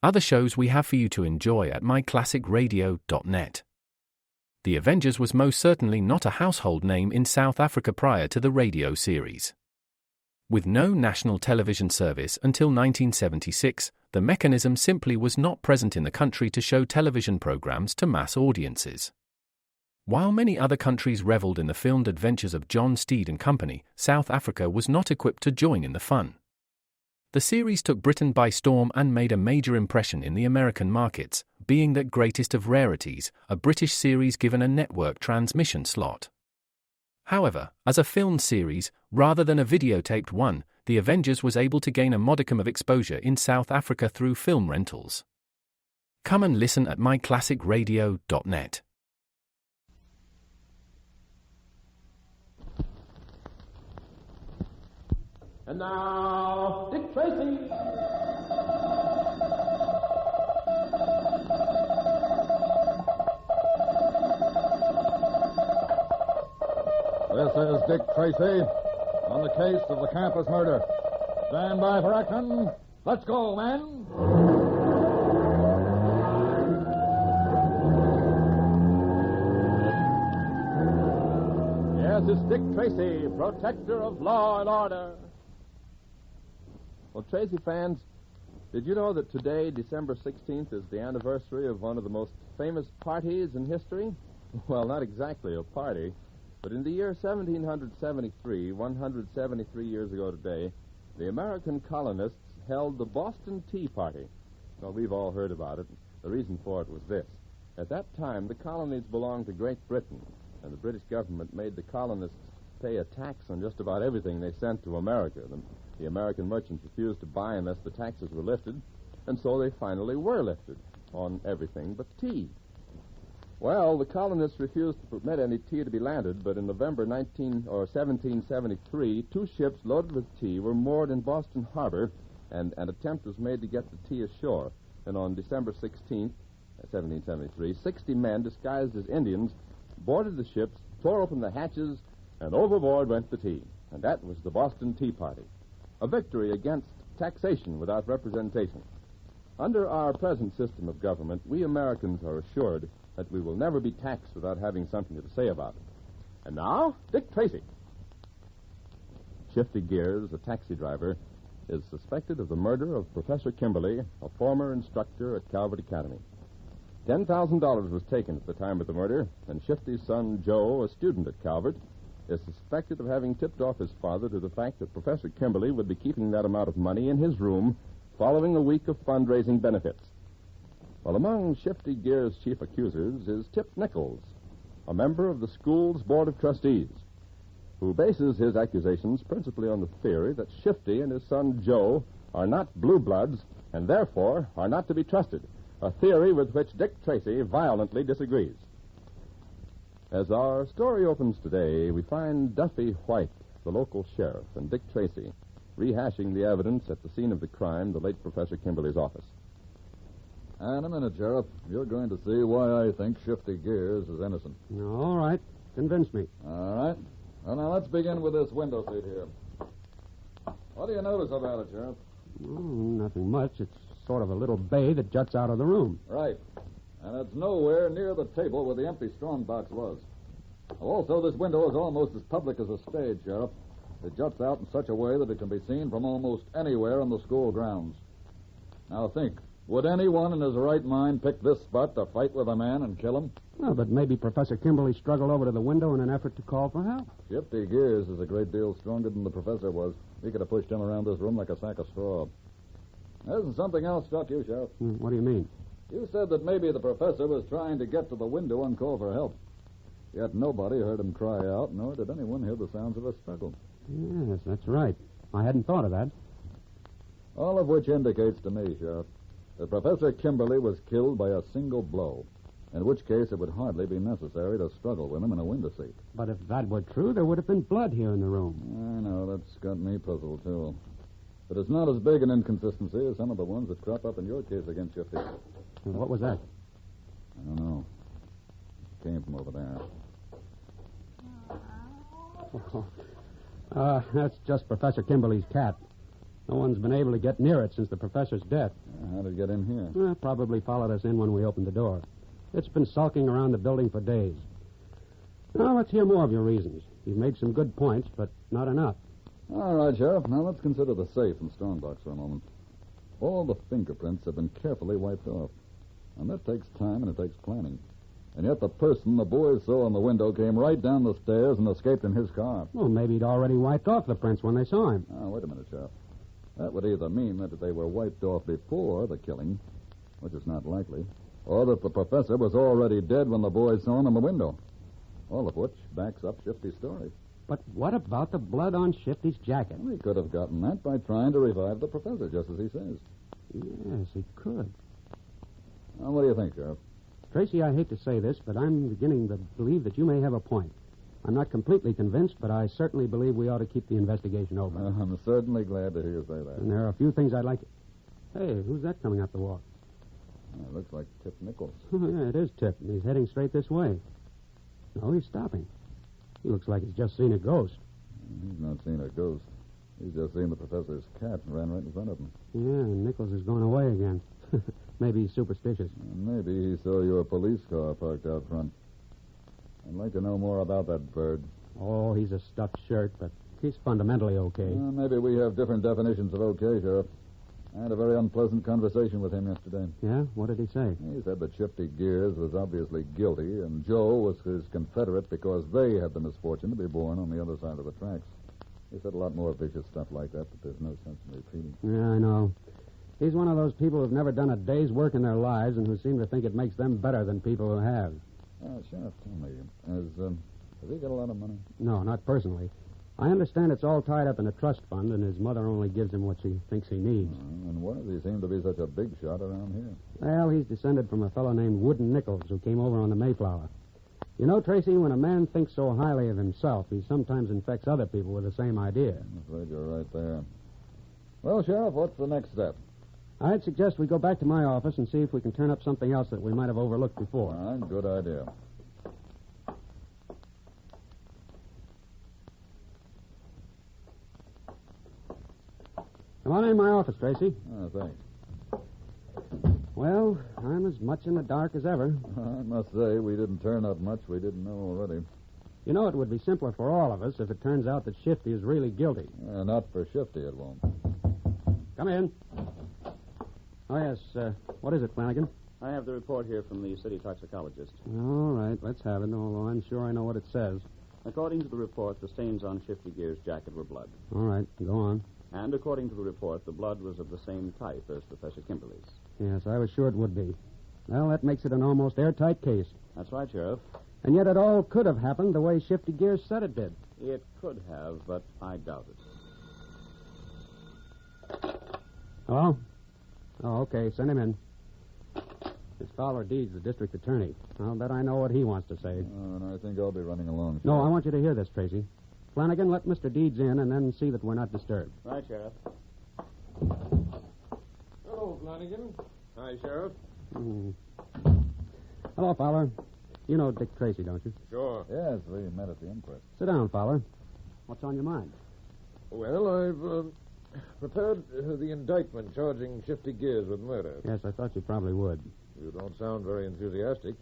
other shows we have for you to enjoy at myclassicradio.net. The Avengers was most certainly not a household name in South Africa prior to the radio series. With no national television service until 1976, the mechanism simply was not present in the country to show television programs to mass audiences. While many other countries reveled in the filmed adventures of John Steed and company, South Africa was not equipped to join in the fun. The series took Britain by storm and made a major impression in the American markets, being that greatest of rarities, a British series given a network transmission slot. However, as a filmed series, rather than a videotaped one, The Avengers was able to gain a modicum of exposure in South Africa through film rentals. Come and listen at myclassicradio.net. And now, Dick Tracy. This is Dick Tracy on the case of the campus murder. Stand by for action. Let's go, men. Yes, it's Dick Tracy, protector of law and order. Well, Tracy fans, did you know that today, December 16th, is the anniversary of one of the most famous parties in history? Well, not exactly a party, but in the year 1773, 173 years ago today, the American colonists held the Boston Tea Party. Well, we've all heard about it. The reason for it was this. At that time, the colonies belonged to Great Britain, and the British government made the colonists pay a tax on just about everything they sent to America. The American merchants refused to buy unless the taxes were lifted, and so they finally were lifted on everything but tea. Well, the colonists refused to permit any tea to be landed, but in November 1773, two ships loaded with tea were moored in Boston Harbor, and an attempt was made to get the tea ashore. And on December 16th, 1773, 60 men disguised as Indians boarded the ships, tore open the hatches, and overboard went the tea. And that was the Boston Tea Party. A victory against taxation without representation. Under our present system of government, we Americans are assured that we will never be taxed without having something to say about it. And now, Dick Tracy. Shifty Gears, a taxi driver, is suspected of the murder of Professor Kimberly, a former instructor at Calvert Academy. $10,000 was taken at the time of the murder, and Shifty's son, Joe, a student at Calvert, is suspected of having tipped off his father to the fact that Professor Kimberly would be keeping that amount of money in his room following a week of fundraising benefits. Well, among Shifty Gears' chief accusers is Tip Nichols, a member of the school's board of trustees, who bases his accusations principally on the theory that Shifty and his son Joe are not blue bloods and therefore are not to be trusted, a theory with which Dick Tracy violently disagrees. As our story opens today, we find Duffy White, the local sheriff, and Dick Tracy rehashing the evidence at the scene of the crime, the late Professor Kimberly's office. In a minute, Sheriff, you're going to see why I think Shifty Gears is innocent. All right. Convince me. All right. Well, now, let's begin with this window seat here. What do you notice about it, Sheriff? Nothing much. It's sort of a little bay that juts out of the room. Right. And it's nowhere near the table where the empty strongbox was. Also, this window is almost as public as a stage, Sheriff. It juts out in such a way that it can be seen from almost anywhere on the school grounds. Now think, would anyone in his right mind pick this spot to fight with a man and kill him? Well, but maybe Professor Kimberly struggled over to the window in an effort to call for help. Shifty Gears is a great deal stronger than the professor was. He could have pushed him around this room like a sack of straw. There's something else struck you, Sheriff. What do you mean? You said that maybe the professor was trying to get to the window and call for help. Yet nobody heard him cry out, nor did anyone hear the sounds of a struggle. Yes, that's right. I hadn't thought of that. All of which indicates to me, Sheriff, that Professor Kimberly was killed by a single blow, in which case it would hardly be necessary to struggle with him in a window seat. But if that were true, there would have been blood here in the room. I know, that's got me puzzled, too. But it's not as big an inconsistency as some of the ones that crop up in your case against Shifty. What was that? I don't know. It came from over there. That's just Professor Kimberly's cat. No one's been able to get near it since the professor's death. How did it get in here? Probably followed us in when we opened the door. It's been sulking around the building for days. Now, let's hear more of your reasons. You've made some good points, but not enough. All right, Sheriff. Now let's consider the safe and strongbox for a moment. All the fingerprints have been carefully wiped off. And that takes time and it takes planning. And yet the person the boys saw in the window came right down the stairs and escaped in his car. Well, maybe he'd already wiped off the prints when they saw him. Wait a minute, Sheriff. That would either mean that they were wiped off before the killing, which is not likely, or that the professor was already dead when the boys saw him in the window. All of which backs up Shifty's story. But what about the blood on Shifty's jacket? He could have gotten that by trying to revive the professor, just as he says. Yes, he could. Now, what do you think, Sheriff? Tracy, I hate to say this, but I'm beginning to believe that you may have a point. I'm not completely convinced, but I certainly believe we ought to keep the investigation open. I'm certainly glad to hear you say that. And there are a few things I'd like to... Hey, who's that coming up the walk? Looks like Tip Nichols. Oh, yeah, it is Tip, and he's heading straight this way. No, he's stopping. He looks like he's just seen a ghost. He's not seen a ghost. He's just seen the professor's cat and ran right in front of him. Yeah, and Nichols is going away again. Maybe he's superstitious. Maybe he saw your police car parked out front. I'd like to know more about that bird. Oh, he's a stuffed shirt, but he's fundamentally okay. Maybe we have different definitions of okay, Sheriff. I had a very unpleasant conversation with him yesterday. Yeah? What did he say? He said that Shifty Gears was obviously guilty, and Joe was his confederate because they had the misfortune to be born on the other side of the tracks. He said a lot more vicious stuff like that, but there's no sense in repeating. Yeah, I know. He's one of those people who've never done a day's work in their lives and who seem to think it makes them better than people who have. Sheriff, tell me, has he got a lot of money? No, not personally. I understand it's all tied up in a trust fund, and his mother only gives him what she thinks he needs. And why does he seem to be such a big shot around here? Well, he's descended from a fellow named Wooden Nichols who came over on the Mayflower. You know, Tracy, when a man thinks so highly of himself, he sometimes infects other people with the same idea. I'm afraid you're right there. Well, Sheriff, what's the next step? I'd suggest we go back to my office and see if we can turn up something else that we might have overlooked before. All right, good idea. Come on in my office, Tracy. Thanks. Well, I'm as much in the dark as ever. I must say, we didn't turn up much we didn't know already. You know, it would be simpler for all of us if it turns out that Shifty is really guilty. Not for Shifty, it won't. Come in. Oh, yes. What is it, Flanagan? I have the report here from the city toxicologist. All right, let's have it, although I'm sure I know what it says. According to the report, the stains on Shifty Gear's jacket were blood. All right, go on. And according to the report, the blood was of the same type as Professor Kimberly's. Yes, I was sure it would be. Well, that makes it an almost airtight case. That's right, Sheriff. And yet it all could have happened the way Shifty Gears said it did. It could have, but I doubt it. Hello? Oh, okay, send him in. It's Fowler Deeds, the district attorney. I'll bet I know what he wants to say. And I think I'll be running along. No, I want you to hear this, Tracy. Flanagan, let Mr. Deeds in and then see that we're not disturbed. Right, Sheriff. Hello, Flanagan. Hi, Sheriff. Hello, Fowler. You know Dick Tracy, don't you? Sure. Yes, we met at the inquest. Sit down, Fowler. What's on your mind? Well, I've prepared the indictment charging Shifty Gears with murder. Yes, I thought you probably would. You don't sound very enthusiastic.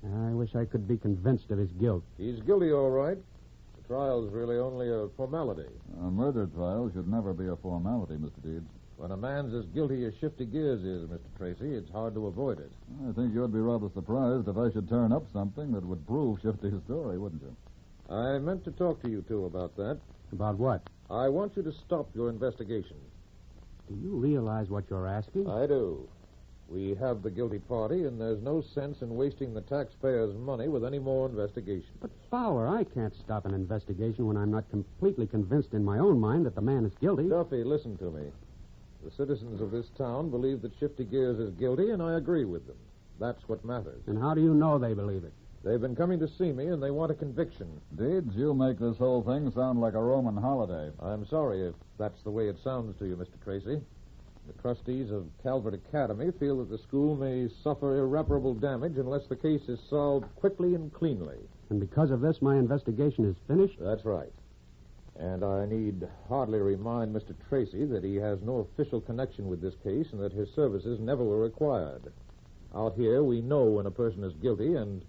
I wish I could be convinced of his guilt. He's guilty, all right. The trial's really only a formality. A murder trial should never be a formality, Mr. Deeds. When a man's as guilty as Shifty Gears is, Mr. Tracy, it's hard to avoid it. I think you'd be rather surprised if I should turn up something that would prove Shifty's story, wouldn't you? I meant to talk to you two about that. About what? I want you to stop your investigation. Do you realize what you're asking? I do. We have the guilty party, and there's no sense in wasting the taxpayers' money with any more investigation. But, Fowler, I can't stop an investigation when I'm not completely convinced in my own mind that the man is guilty. Duffy, listen to me. The citizens of this town believe that Shifty Gears is guilty, and I agree with them. That's what matters. And how do you know they believe it? They've been coming to see me, and they want a conviction. Deeds, you make this whole thing sound like a Roman holiday. I'm sorry if that's the way it sounds to you, Mr. Tracy. The trustees of Calvert Academy feel that the school may suffer irreparable damage unless the case is solved quickly and cleanly. And because of this, my investigation is finished? That's right. And I need hardly remind Mr. Tracy that he has no official connection with this case and that his services never were required. Out here, we know when a person is guilty, and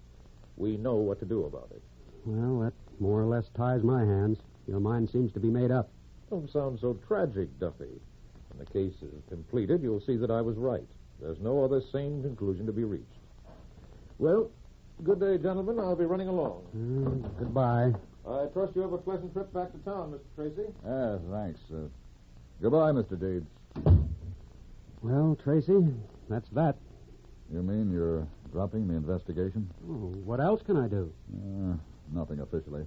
we know what to do about it. Well, that more or less ties my hands. Your mind seems to be made up. Don't sound so tragic, Duffy. When the case is completed, you'll see that I was right. There's no other sane conclusion to be reached. Well, good day, gentlemen. I'll be running along. Goodbye. I trust you have a pleasant trip back to town, Mr. Tracy. Yes, thanks. Goodbye, Mr. Deeds. Well, Tracy, that's that. You mean you're dropping the investigation? Oh, what else can I do? Nothing officially.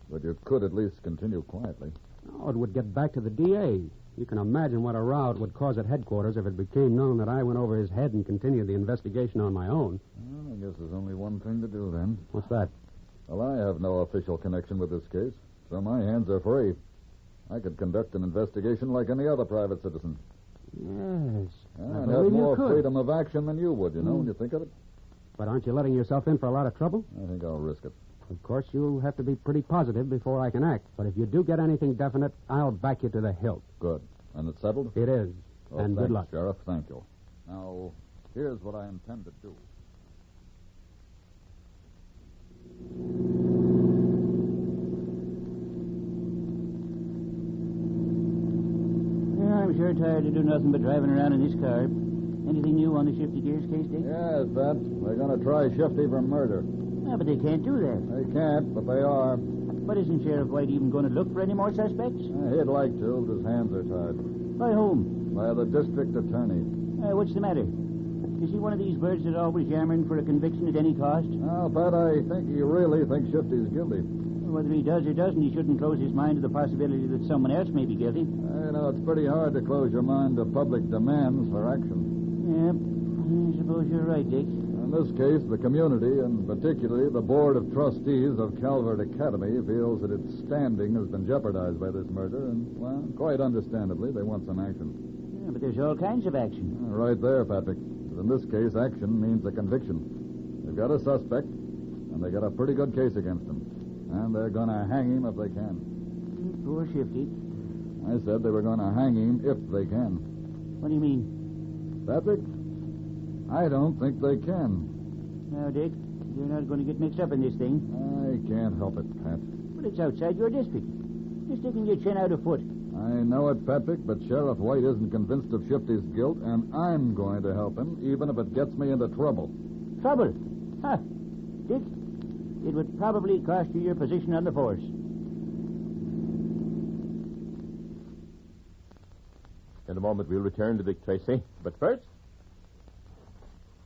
But you could at least continue quietly. Oh, it would get back to the DA. You can imagine what a row it would cause at headquarters if it became known that I went over his head and continued the investigation on my own. Well, I guess there's only one thing to do then. What's that? Well, I have no official connection with this case, so my hands are free. I could conduct an investigation like any other private citizen. Yes. I I'd believe have you more could. freedom of action than you would, when you think of it. But aren't you letting yourself in for a lot of trouble? I think I'll risk it. Of course, you'll have to be pretty positive before I can act. But if you do get anything definite, I'll back you to the hilt. Good. And it's settled? It is. Well, and thanks, good luck. Sheriff. Thank you. Now, here's what I intend to do. Yeah, I'm sure tired to do nothing but driving around in this car. Anything new on the Shifty Gears case, Dick? Yes, Bet. They're going to try Shifty for murder. Yeah, but they can't do that. They can't, but they are. But isn't Sheriff White even going to look for any more suspects? He'd like to, but his hands are tied. By whom? By the district attorney. What's the matter? Is he one of these birds that always yammering for a conviction at any cost? Well, Pat, I think he really thinks Shifty's guilty. Whether he does or doesn't, he shouldn't close his mind to the possibility that someone else may be guilty. It's pretty hard to close your mind to public demands for action. Yep. I suppose you're right, Dick. In this case, the community, and particularly the Board of Trustees of Calvert Academy, feels that its standing has been jeopardized by this murder, and, well, quite understandably, they want some action. Yeah, but there's all kinds of action. Right there, Patrick. But in this case, action means a conviction. They've got a suspect, and they got a pretty good case against him. And they're going to hang him if they can. Poor Shifty. I said they were going to hang him if they can. What do you mean? Patrick, I don't think they can. Now, Dick, you're not going to get mixed up in this thing. I can't help it, Pat. But it's outside your district. You're sticking your chin out a foot. I know it, Patrick, but Sheriff White isn't convinced of Shifty's guilt, and I'm going to help him, even if it gets me into trouble. Trouble? Huh. Dick, it would probably cost you your position on the force. In a moment, we'll return to Dick Tracy. But first...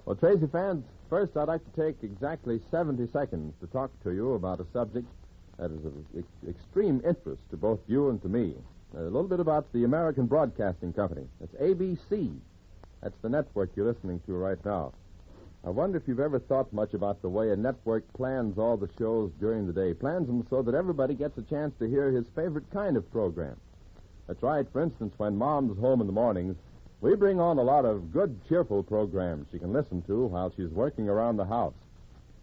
Well, Tracy fans, first I'd like to take exactly 70 seconds to talk to you about a subject that is of extreme interest to both you and to me. A little bit about the American Broadcasting Company. It's ABC. That's the network you're listening to right now. I wonder if you've ever thought much about the way a network plans all the shows during the day, plans them so that everybody gets a chance to hear his favorite kind of program. That's right. For instance, when Mom's home in the mornings, we bring on a lot of good, cheerful programs she can listen to while she's working around the house.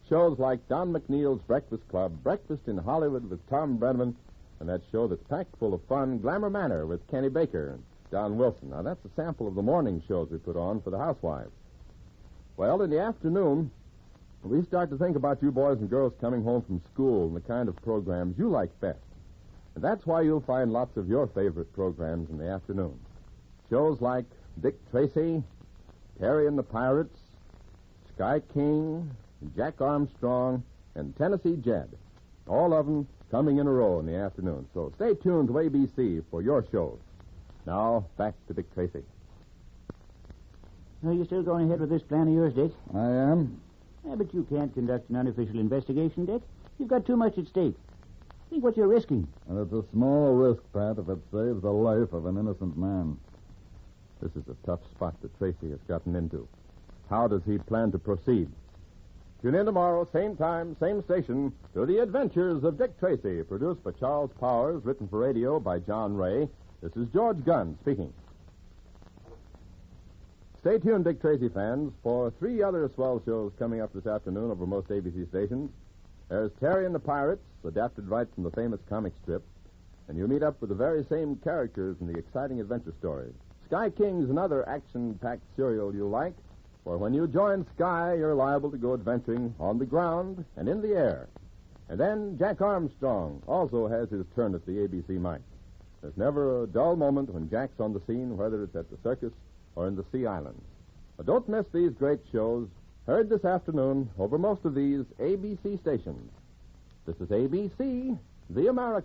Shows like Don McNeil's Breakfast Club, Breakfast in Hollywood with Tom Brenneman, and that show that's packed full of fun, Glamour Manor with Kenny Baker and Don Wilson. Now, that's a sample of the morning shows we put on for the housewives. Well, in the afternoon, we start to think about you boys and girls coming home from school and the kind of programs you like best. And that's why you'll find lots of your favorite programs in the afternoon. Shows like Dick Tracy, Terry and the Pirates, Sky King, Jack Armstrong, and Tennessee Jed. All of them coming in a row in the afternoon. So stay tuned to ABC for your shows. Now, back to Dick Tracy. Are you still going ahead with this plan of yours, Dick? I am. Yeah, but you can't conduct an unofficial investigation, Dick. You've got too much at stake. Think what you're risking. And it's a small risk, Pat, if it saves the life of an innocent man. This is a tough spot that Tracy has gotten into. How does he plan to proceed? Tune in tomorrow, same time, same station, to The Adventures of Dick Tracy, produced by Charles Powers, written for radio by John Ray. This is George Gunn speaking. Stay tuned, Dick Tracy fans, for 3 other swell shows coming up this afternoon over most ABC stations. There's Terry and the Pirates, adapted right from the famous comic strip. and you meet up with the very same characters in the exciting adventure story. Sky King's another action-packed serial you'll like, for when you join Sky, you're liable to go adventuring on the ground and in the air. And then Jack Armstrong also has his turn at the ABC mic. There's never a dull moment when Jack's on the scene, whether it's at the circus or in the Sea Islands. But don't miss these great shows, heard this afternoon over most of these ABC stations. This is ABC, the American.